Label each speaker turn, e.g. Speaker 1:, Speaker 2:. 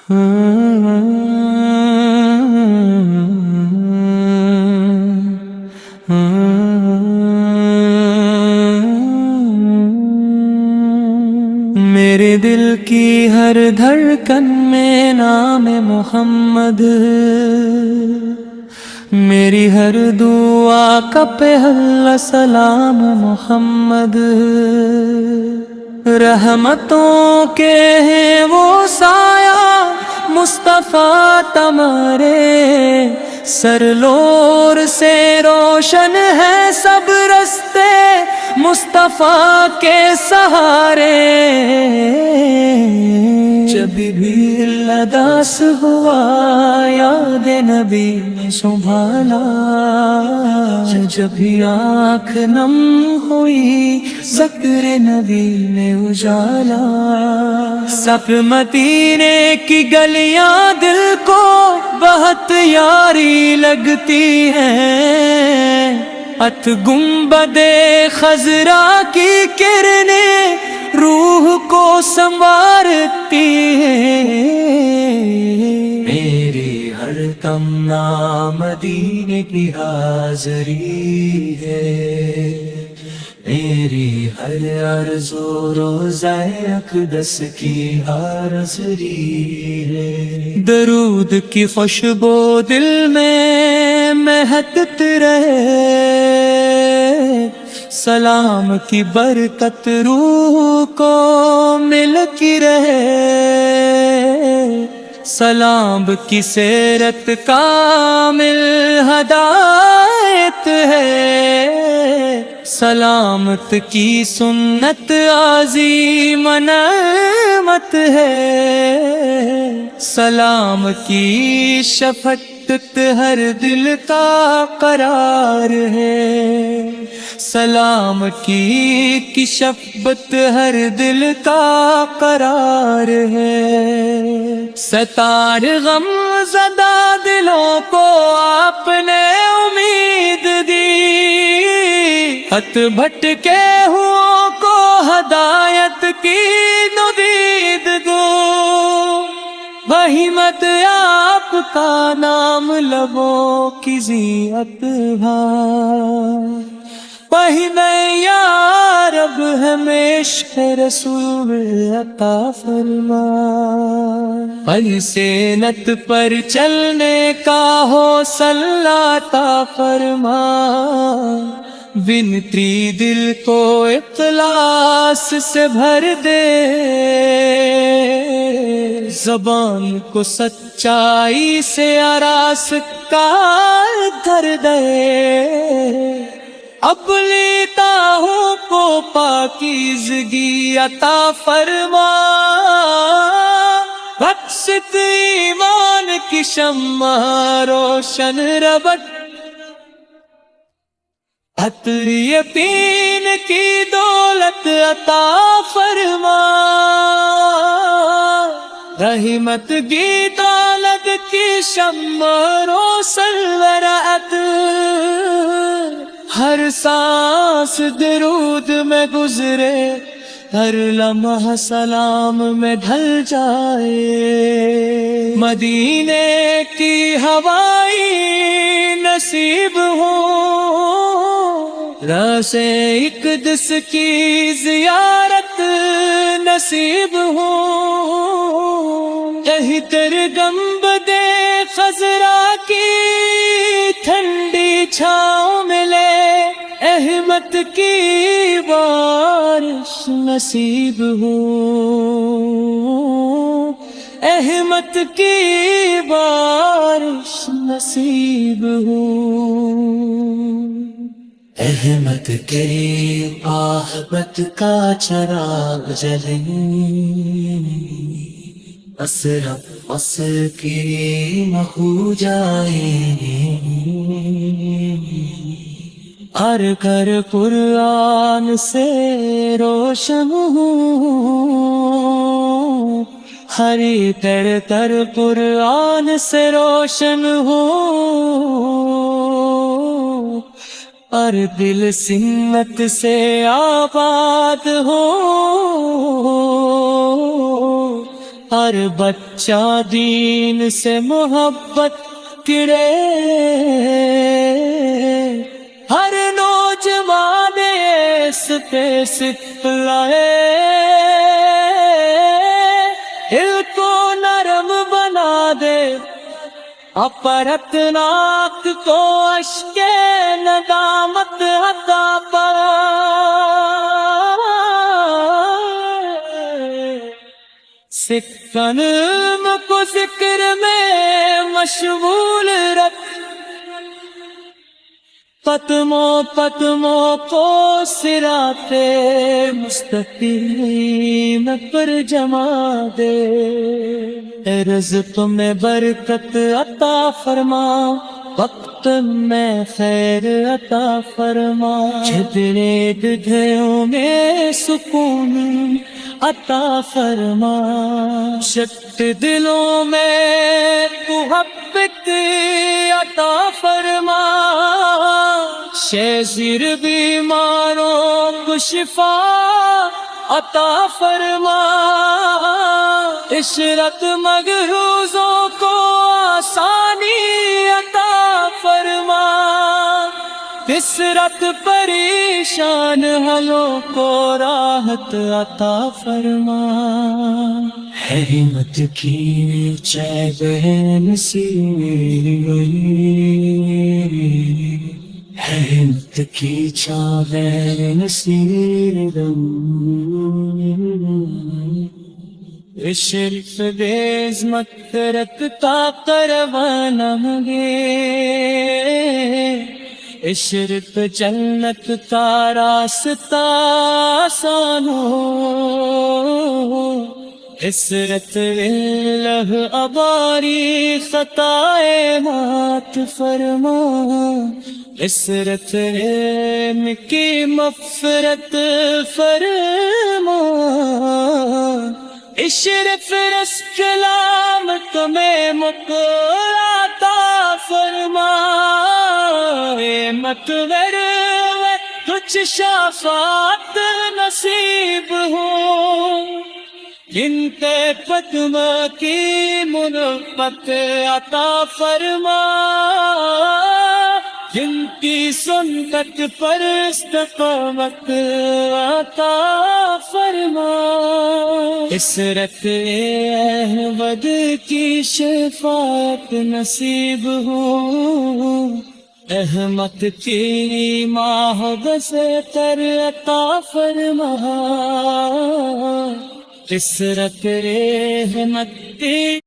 Speaker 1: میرے دل کی ہر دھڑکن میں نام محمد، میری ہر دعا کا پہلا سلام محمد۔ رحمتوں کے ہیں وہ سایہ مصطفیٰ تمہارے، سرلور سے روشن ہے سب رستے مصطفیٰ کے سہارے۔ جب بھی اداس ہوا یاد نبی نے سنبھالا، جب بھی آنکھ نم ہوئی ذکر نبی نے اجالا۔ سب مدینے کی گلیاں دل کو بہت یاری لگتی ہیں، ات گنبد خضرا کی کرنیں روح کو سنوارتی ہیں۔ میری ہر تمنا مدینے کی حاضری ہے، میری ہر آرزو روضہ اقدس کی حاضری ہے۔ درود کی خوشبو دل میں مہکت رہے، سلام کی برکت روح کو ملتی رہے۔ سلام کی سیرت کامل ہدایت ہے، سلامت کی سنت عظیم نعمت ہے۔ سلام کی شفقت ہر دل کا قرار ہے، سلام کی شفقت ہر دل کا قرار ہے۔ ستار غم زدہ دلوں کو آپ نے امید دی، ہت بھٹکے ہوں کو ہدایت کی ندید دو۔ وہی مت آپ کا نام لبوں کی زینت ہے، وہی میں یا رب ہمیں عشق رسول عطا فرما۔ السنت پر چلنے کا حوصلہ عطا فرما، ونتی دل کو اخلاص سے بھر دے، زبان کو سچائی سے آراستہ دھر دے۔ اب لیتا ہوں کو پاکیزگی عطا فرما، بخشت ایمان کی شمع روشن ربط، عطر یقین کی دولت عطا فرما۔ رحمت کی دولت کی شمع روشن ورعت، ہر سانس درود میں گزرے، ہر لمحہ سلام میں ڈھل جائے۔ مدینے کی ہوائیں نصیب ہو، راسے اقدس کی زیارت نصیب ہو۔ یہی تیرے گنبد خضرا کی ٹھنڈی چھاؤں ملے، احمد کی بارش نصیب ہو، احمد کی بارش نصیب ہو۔ احمد کے آہبت کا چراغ جلے، اسرف اصل کی محو جائے۔ ہر گھر قرآن سے روشن ہو، ہر تر تر قرآن سے روشن ہو، اور دل سنت سے آباد ہو، ہر بچہ دین سے محبت کرے، ہر نوجوان اس پہ سکھلائے، دل کو نرم بنا دے، اپرتناک کو اشک ندامت عطا سکھ علم کو ذکر میں مشغول رکھ، قدموں قدموں کو صراط مستقیم پر جما دے، رزق میں برکت عطا فرما، وقت میں خیر عطا فرما، جھدرے ددھیوں میں سکون عطا فرما، شت دلوں میں محبت عطا فرما، شیزیر بیماروں کو شفا عطا فرما، عشرت مغروضوں کو آسانی عطا فرما، کثرت پریشان حالوں کو راحت عطا فرما، ہے ہمت کی چیب نصیب، ہے ہمت کی چیب نصیب، شریف بیز مغفرت کا کروانہ گے، عشرت جنت کا راستہ آسان ہو، عصرت اللہ اباری خطائے مات فرما، عصرت علم کی مغفرت فرما، اشرف رزق کلام تمہیں مقبول عطا فرما، مقبر کچھ شفاعت نصیب ہو، جن کے قدم کی مربت عطا فرما، جن کی سنت پر استقامت عطا فرما، عصرت احمد کی شفاعت نصیب ہو، احمد کی محبت تر عطا فرما، عصرت احمد کی